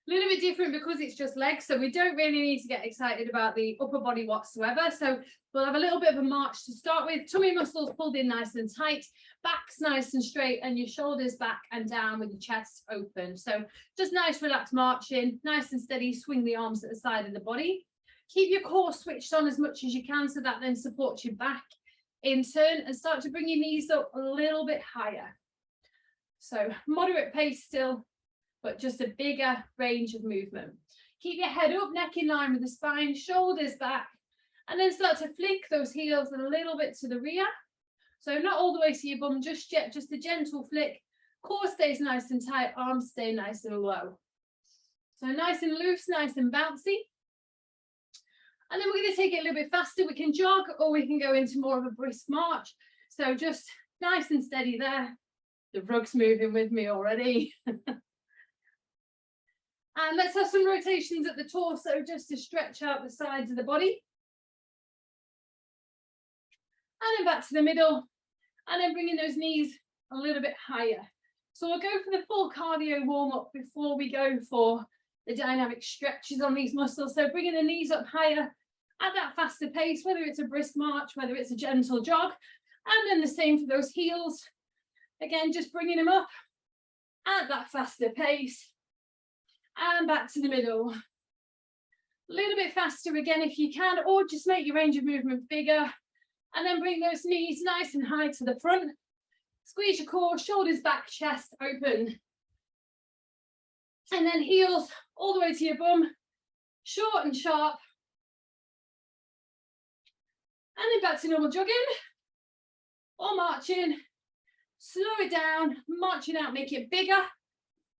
A little bit different because it's just legs, so we don't really need to get excited about the upper body whatsoever. So we'll have a little bit of a march to start with. Tummy muscles pulled in nice and tight, back's nice and straight, and your shoulders back and down with your chest open. So just nice relaxed marching, nice and steady. Swing the arms at the side of the body. Keep your core switched on as much as you can, so that then supports your back in turn, and start to bring your knees up a little bit higher. So moderate pace still, but just a bigger range of movement. Keep your head up, neck in line with the spine, shoulders back, and then start to flick those heels a little bit to the rear. So not all the way to your bum just yet, just a gentle flick. Core stays nice and tight, arms stay nice and low. So nice and loose, nice and bouncy. And then we're going to take it a little bit faster. We can jog, or we can go into more of a brisk march. So just nice and steady there. The rug's moving with me already. And let's have some rotations at the torso just to stretch out the sides of the body. And then back to the middle. And then bringing those knees a little bit higher. So we'll go for the full cardio warm-up before we go for the dynamic stretches on these muscles. So bringing the knees up higher at that faster pace, whether it's a brisk march, whether it's a gentle jog. And then the same for those heels. Again, just bringing them up at that faster pace. And back to the middle. A little bit faster again if you can, or just make your range of movement bigger. And then bring those knees nice and high to the front. Squeeze your core, shoulders back, chest open. And then heels all the way to your bum, short and sharp. And then back to normal jogging or marching. Slow it down, marching out, make it bigger.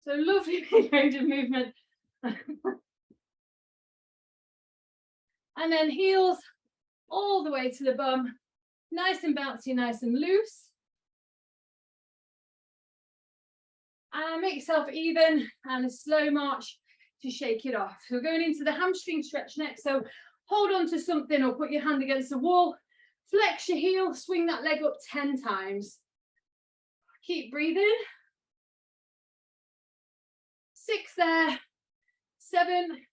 So lovely big range of movement. And then heels all the way to the bum. Nice and bouncy, nice and loose. And make yourself even, and a slow march to shake it off. So we're going into the hamstring stretch next. So hold on to something or put your hand against the wall. Flex your heel, swing that leg up 10 times. Keep breathing. 6 there, 7,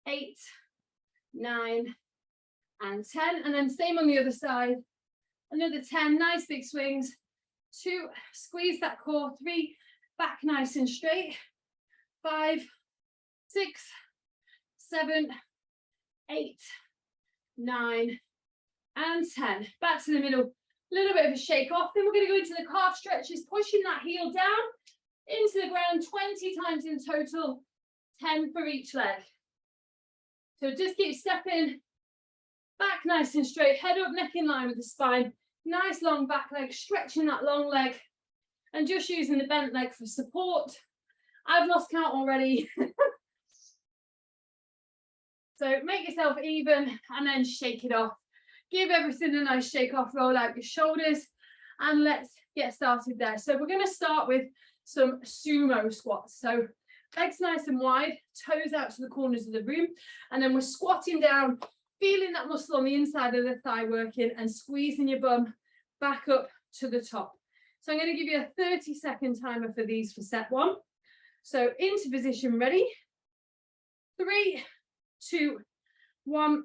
8, 9, and 10. And then same on the other side. Another 10, nice big swings. 2, squeeze that core. 3, back nice and straight. 5, 6, 7, 8, 9, and 10. Back to the middle. A little bit of a shake off. Then we're going to go into the calf stretches, pushing that heel down into the ground 20 times in total, 10 for each leg. So just keep stepping back nice and straight, head up, neck in line with the spine. Nice long back leg, stretching that long leg and just using the bent leg for support. I've lost count already. So make yourself even and then shake it off. Give everything a nice shake off, roll out your shoulders, and let's get started there. So we're going to start with some sumo squats. So legs nice and wide, toes out to the corners of the room, and then we're squatting down, feeling that muscle on the inside of the thigh working and squeezing your bum back up to the top. So I'm going to give you a 30-second timer for these for set 1. So into position, ready? 3, 2, 1,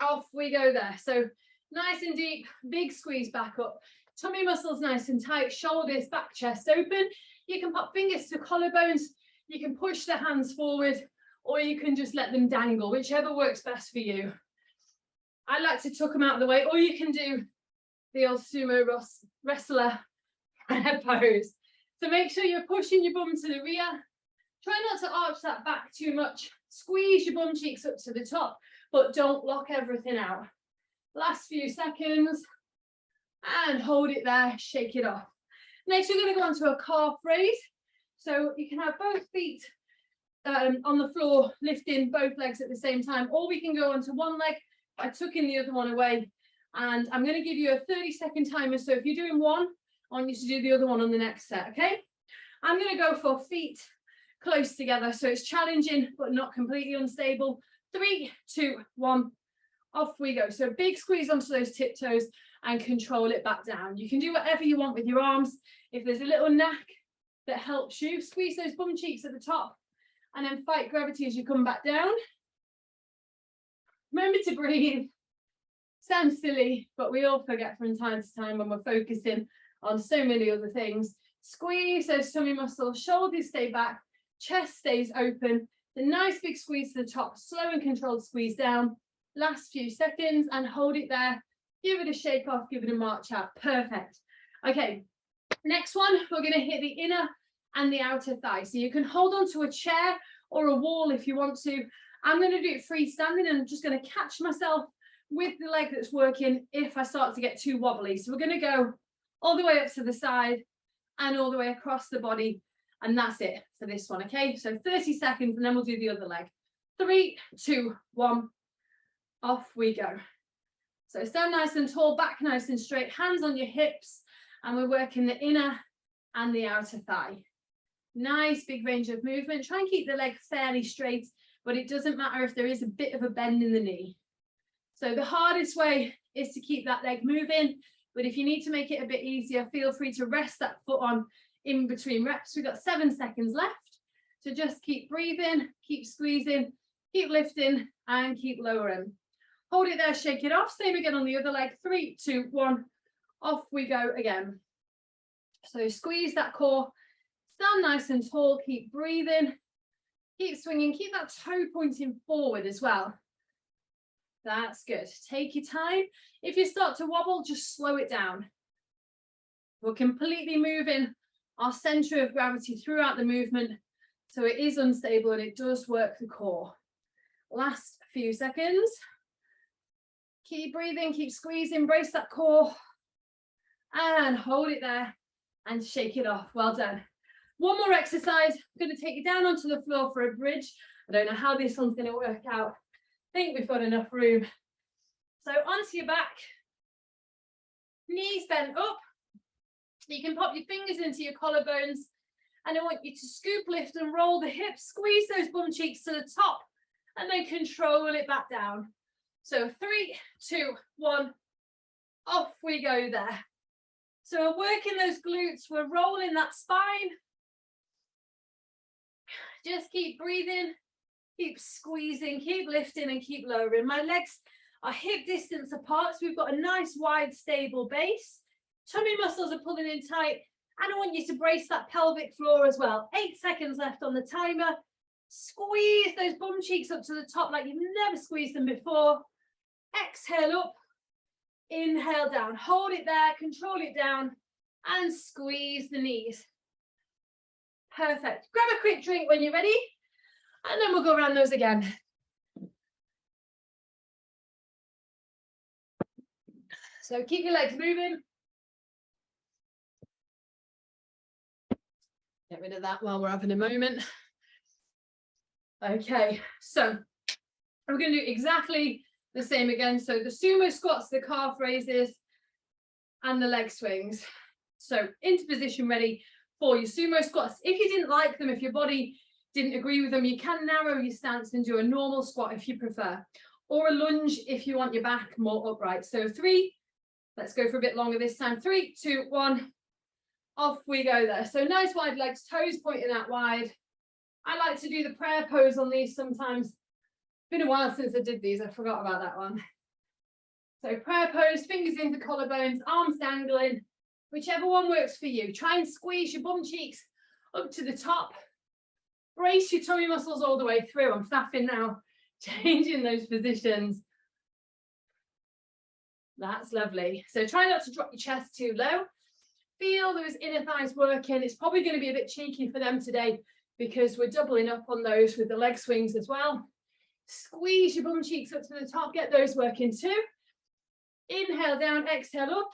off we go there. So nice and deep, big squeeze back up. Tummy muscles nice and tight, shoulders back, chest open. You can pop fingers to collarbones, you can push the hands forward, or you can just let them dangle, whichever works best for you. I like to tuck them out of the way, or you can do the old sumo wrestler pose. So make sure you're pushing your bum to the rear. Try not to arch that back too much. Squeeze your bum cheeks up to the top, but don't lock everything out. Last few seconds, and hold it there, shake it off. Next, we're going to go on to a calf raise. So you can have both feet on the floor, lifting both legs at the same time, or we can go onto one leg by tucking the other one away. And I'm going to give you a 30-second timer. So if you're doing one, I want you to do the other one on the next set, okay? I'm going to go for feet close together. So it's challenging, but not completely unstable. 3, 2, 1, off we go. So big squeeze onto those tiptoes and control it back down. You can do whatever you want with your arms. If there's a little knack that helps you, squeeze those bum cheeks at the top and then fight gravity as you come back down. Remember to breathe. Sounds silly, but we all forget from time to time when we're focusing on so many other things. Squeeze those tummy muscles, shoulders stay back, chest stays open. The nice big squeeze to the top, slow and controlled squeeze down. Last few seconds and hold it there. Give it a shake off, give it a march out. Perfect. Okay, next one, we're going to hit the inner and the outer thigh. So you can hold on to a chair or a wall if you want to. I'm going to do it freestanding and I'm just going to catch myself with the leg that's working if I start to get too wobbly. So we're going to go all the way up to the side and all the way across the body. And that's it for this one, okay? So 30 seconds and then we'll do the other leg. 3, 2, 1, off we go. So stand nice and tall, back nice and straight, hands on your hips, and we're working the inner and the outer thigh. Nice big range of movement. Try and keep the leg fairly straight, but it doesn't matter if there is a bit of a bend in the knee. So the hardest way is to keep that leg moving, but if you need to make it a bit easier, feel free to rest that foot on in between reps. We've got 7 seconds left. So just keep breathing, keep squeezing, keep lifting, and keep lowering. Hold it there, shake it off. Same again on the other leg. 3, 2, 1. Off we go again. So squeeze that core. Stand nice and tall. Keep breathing. Keep swinging. Keep that toe pointing forward as well. That's good. Take your time. If you start to wobble, just slow it down. We're completely moving our center of gravity throughout the movement. So it is unstable and it does work the core. Last few seconds. Keep breathing, keep squeezing, brace that core. And hold it there and shake it off. Well done. One more exercise. I'm going to take you down onto the floor for a bridge. I don't know how this one's going to work out. I think we've got enough room. So onto your back. Knees bent up. You can pop your fingers into your collarbones. And I want you to scoop, lift and roll the hips. Squeeze those bum cheeks to the top. And then control it back down. So 3, 2, 1, off we go there. So we're working those glutes, we're rolling that spine. Just keep breathing, keep squeezing, keep lifting and keep lowering. My legs are hip distance apart, so we've got a nice wide stable base. Tummy muscles are pulling in tight, and I want you to brace that pelvic floor as well. 8 seconds left on the timer. Squeeze those bum cheeks up to the top like you've never squeezed them before. Exhale up, inhale down, hold it there, control it down, and squeeze the knees. Perfect. Grab a quick drink when you're ready, and then we'll go around those again. So keep your legs moving. Get rid of that while we're having a moment. Okay, so we're going to do exactly the same again. So the sumo squats, the calf raises, and the leg swings. So into position, ready for your sumo squats. If you didn't like them, if your body didn't agree with them, you can narrow your stance and do a normal squat if you prefer, or a lunge if you want your back more upright. So 3, let's go for a bit longer this time. 3, 2, 1, off we go there. So nice wide legs, toes pointing out wide. I like to do the prayer pose on these sometimes. Been a while since I did these, I forgot about that one. So prayer pose, fingers into collarbones, arms dangling, whichever one works for you. Try and squeeze your bum cheeks up to the top. Brace your tummy muscles all the way through. I'm faffing now, changing those positions. That's lovely. So try not to drop your chest too low. Feel those inner thighs working. It's probably going to be a bit cheeky for them today because we're doubling up on those with the leg swings as well. Squeeze your bum cheeks up to the top, get those working too. Inhale down, exhale up.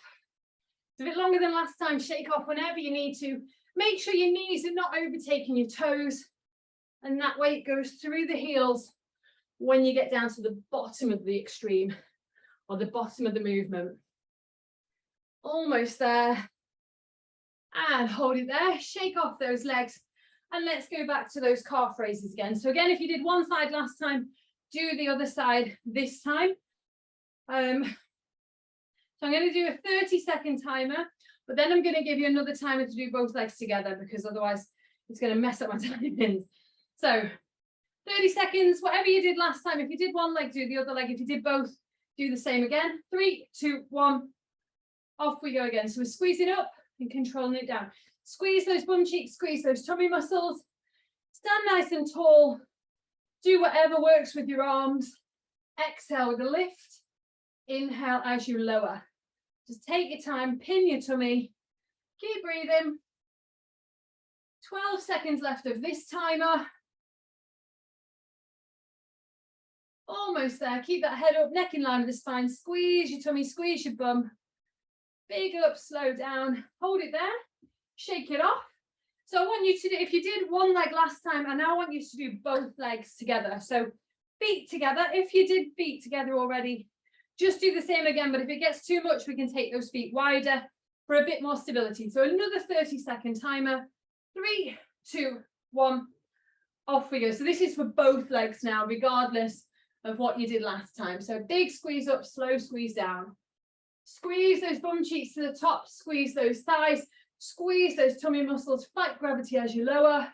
It's a bit longer than last time. Shake off whenever you need to. Make sure your knees are not overtaking your toes, and that weight goes through the heels when you get down to the bottom of the extreme or the bottom of the movement. Almost there. And hold it there. Shake off those legs. And let's go back to those calf raises again. So again, if you did one side last time, do the other side this time. So I'm going to do a 30-second timer, but then I'm going to give you another timer to do both legs together because otherwise it's going to mess up my timings. So 30 seconds, whatever you did last time. If you did one leg, do the other leg. If you did both, do the same again. 3, 2, 1. Off we go again. So we're squeezing up and controlling it down. Squeeze those bum cheeks, squeeze those tummy muscles. Stand nice and tall. Do whatever works with your arms. Exhale with a lift. Inhale as you lower. Just take your time, pin your tummy. Keep breathing. 12 seconds left of this timer. Almost there. Keep that head up, neck in line with the spine. Squeeze your tummy, squeeze your bum. Big up, slow down. Hold it there. Shake it off. So I want you to do, if you did one leg last time, I now want you to do both legs together. So feet together. If you did feet together already, just do the same again. But if it gets too much, we can take those feet wider for a bit more stability. So another 30-second timer. 3, 2, 1. Off we go. So this is for both legs now, regardless of what you did last time. So big squeeze up, slow squeeze down. Squeeze those bum cheeks to the top, squeeze those thighs, squeeze those tummy muscles, fight gravity as you lower,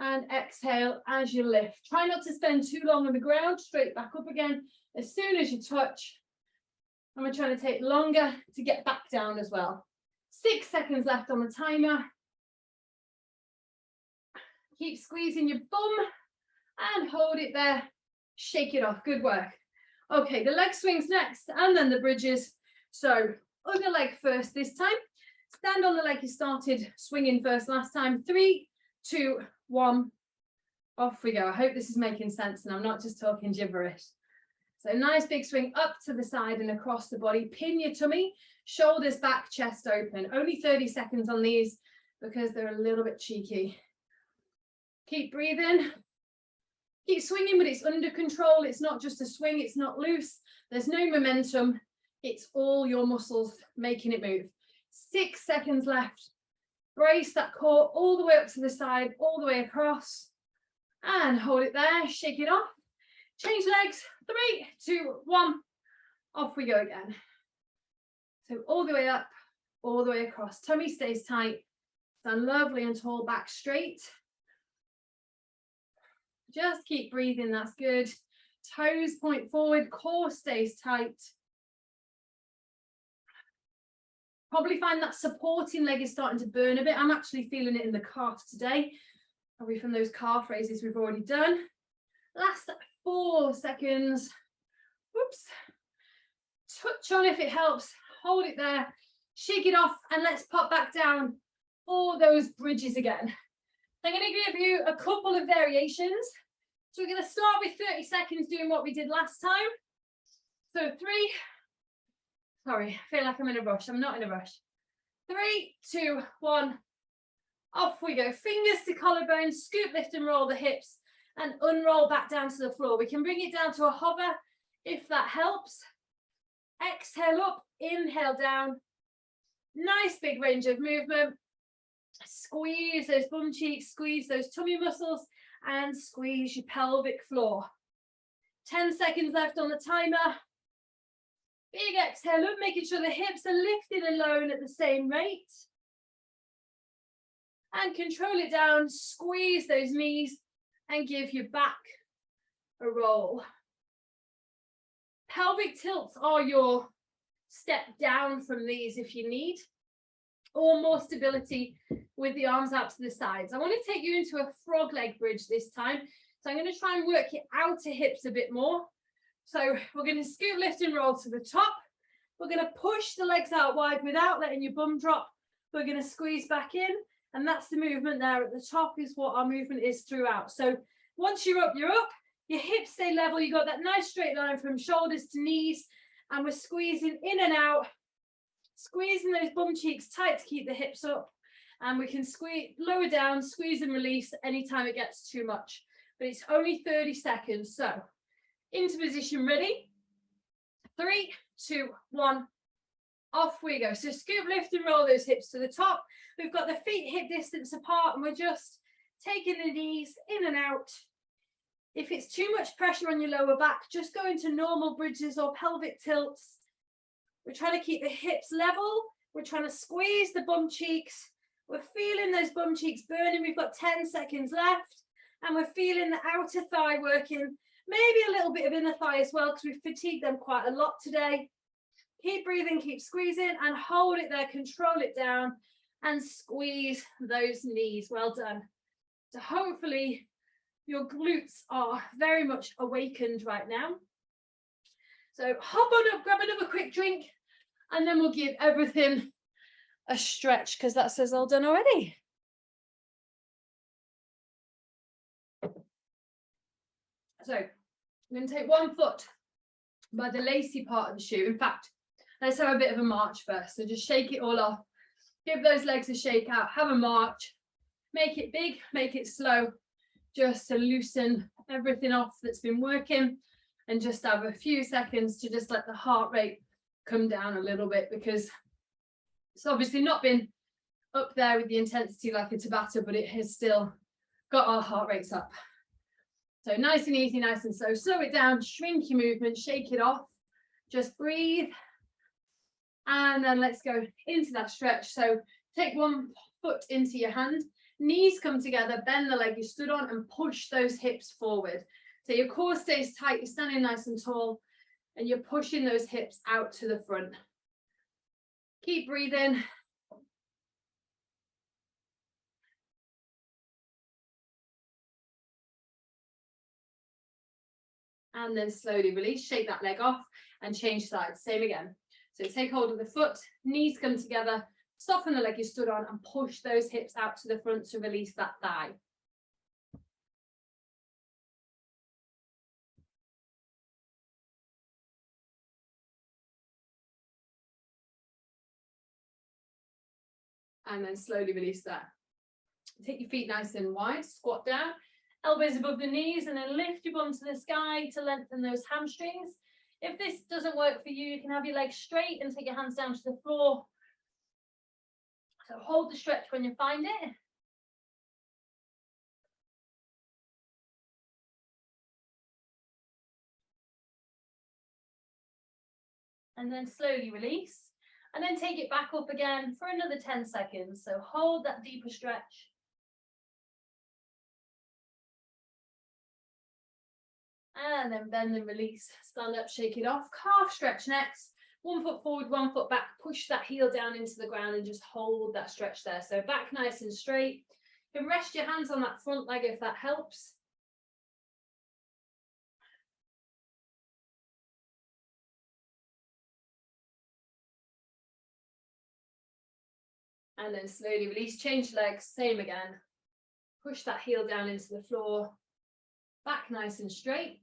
and exhale as you lift. Try not to spend too long on the ground, straight back up again as soon as you touch. And we're trying to take longer to get back down as well. 6 seconds left on the timer. Keep squeezing your bum and hold it there. Shake it off. Good work. Okay, the leg swings next and then the bridges. So other leg first this time. Stand on the leg you started swinging first last time. 3, 2, 1. Off we go. I hope this is making sense and I'm not just talking gibberish. So nice big swing up to the side and across the body. Pin your tummy, shoulders back, chest open. Only 30 seconds on these because they're a little bit cheeky. Keep breathing. Keep swinging, but it's under control. It's not just a swing. It's not loose. There's no momentum. It's all your muscles making it move. 6 seconds left. Brace that core all the way up to the side, all the way across. And hold it there. Shake it off. Change legs. 3, 2, 1. Off we go again. So all the way up, all the way across. Tummy stays tight. Stand lovely and tall, back straight. Just keep breathing, that's good. Toes point forward, core stays tight. Probably find that supporting leg is starting to burn a bit. I'm actually feeling it in the calf today. Probably from those calf raises we've already done. Last 4 seconds. Whoops. Touch on if it helps. Hold it there. Shake it off and let's pop back down for those bridges again. I'm going to give you a couple of variations. So we're going to start with 30 seconds doing what we did last time. So 3, sorry, I feel like I'm in a rush. I'm not in a rush. 3, 2, 1. Off we go. Fingers to collarbones, scoop, lift and roll the hips and unroll back down to the floor. We can bring it down to a hover if that helps. Exhale up, inhale down. Nice big range of movement. Squeeze those bum cheeks, squeeze those tummy muscles, and squeeze your pelvic floor. 10 seconds left on the timer. Big exhale up, making sure the hips are lifted alone at the same rate. And control it down, squeeze those knees, and give your back a roll. Pelvic tilts are your step down from these if you need, or more stability with the arms out to the sides. I want to take you into a frog leg bridge this time. So I'm going to try and work your outer hips a bit more. So we're going to scoop, lift and roll to the top. We're going to push the legs out wide without letting your bum drop. We're going to squeeze back in. And that's the movement there at the top is what our movement is throughout. So once you're up, your hips stay level. You've got that nice straight line from shoulders to knees. And we're squeezing in and out, squeezing those bum cheeks tight to keep the hips up. And we can squeeze, lower down, squeeze and release anytime it gets too much. But it's only 30 seconds. So into position, ready? 3, 2, 1. Off we go. So scoop, lift and roll those hips to the top. We've got the feet hip distance apart and we're just taking the knees in and out. If it's too much pressure on your lower back, just go into normal bridges or pelvic tilts. We're trying to keep the hips level. We're trying to squeeze the bum cheeks. We're feeling those bum cheeks burning. We've got 10 seconds left. And we're feeling the outer thigh working, maybe a little bit of inner thigh as well, because we've fatigued them quite a lot today. Keep breathing, keep squeezing, and hold it there, control it down, and squeeze those knees. Well done. So hopefully your glutes are very much awakened right now. So hop on up, grab another quick drink, and then we'll give everything a stretch, because that says all done already. So I'm going to take one foot by the lacy part of the shoe. In fact, let's have a bit of a march first. So just shake it all off. Give those legs a shake out. Have a march. Make it big, make it slow, just to loosen everything off that's been working, and just have a few seconds to just let the heart rate come down a little bit, because it's obviously not been up there with the intensity like a Tabata, but it has still got our heart rates up. So nice and easy, nice and slow. Slow it down, shrink your movement, shake it off. Just breathe. And then let's go into that stretch. So take one foot into your hand, knees come together, bend the leg you stood on, and push those hips forward. So your core stays tight, you're standing nice and tall, and you're pushing those hips out to the front. Keep breathing. And then slowly release, shake that leg off and change sides. Same again. So take hold of the foot, knees come together, soften the leg you stood on, and push those hips out to the front to release that thigh. And then slowly release that. Take your feet nice and wide, squat down, elbows above the knees, and then lift your bum to the sky to lengthen those hamstrings. If this doesn't work for you, you can have your legs straight and take your hands down to the floor. So hold the stretch when you find it. And then slowly release. And then take it back up again for another 10 seconds. So hold that deeper stretch. And then bend and release. Stand up, shake it off. Calf stretch next. 1 foot forward, 1 foot back. Push that heel down into the ground and just hold that stretch there. So back nice and straight. You can rest your hands on that front leg if that helps. And then slowly release, change legs, same again. Push that heel down into the floor. Back nice and straight.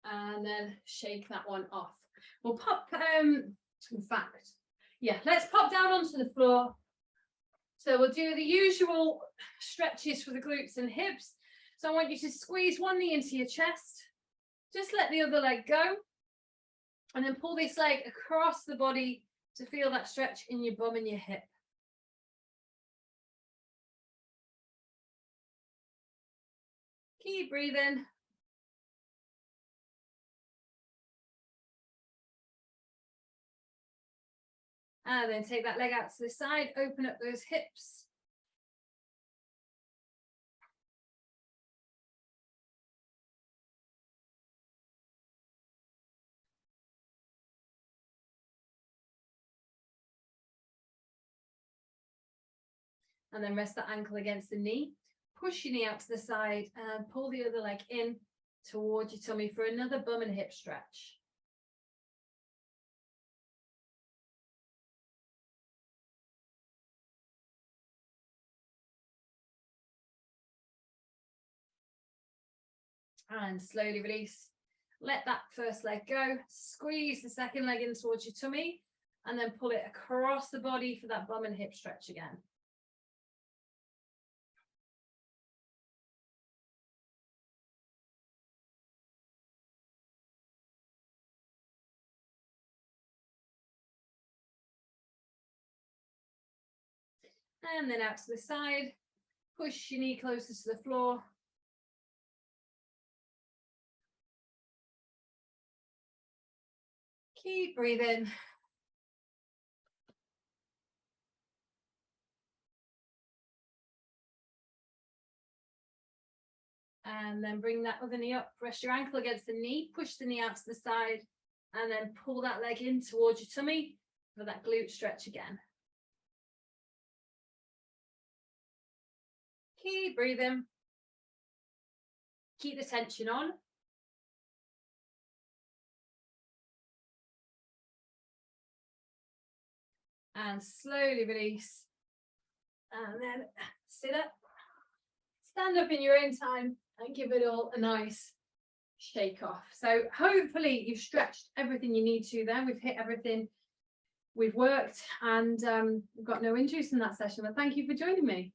And then shake that one off. We'll pop, in fact, yeah, let's pop down onto the floor. So we'll do the usual stretches for the glutes and hips. So I want you to squeeze one knee into your chest. Just let the other leg go. And then pull this leg across the body to feel that stretch in your bum and your hip. Keep breathing. And then take that leg out to the side, open up those hips. And then rest that ankle against the knee. Push your knee out to the side and pull the other leg in towards your tummy for another bum and hip stretch. And slowly release. Let that first leg go. Squeeze the second leg in towards your tummy and then pull it across the body for that bum and hip stretch again. And then out to the side. Push your knee closer to the floor. Keep breathing. And then bring that other knee up, press your ankle against the knee, push the knee out to the side, and then pull that leg in towards your tummy for that glute stretch again. Keep breathing. Keep the tension on. And slowly release. And then sit up. Stand up in your own time and give it all a nice shake off. So hopefully you've stretched everything you need to there. We've hit everything. We've worked and we've got no injuries in that session. But thank you for joining me.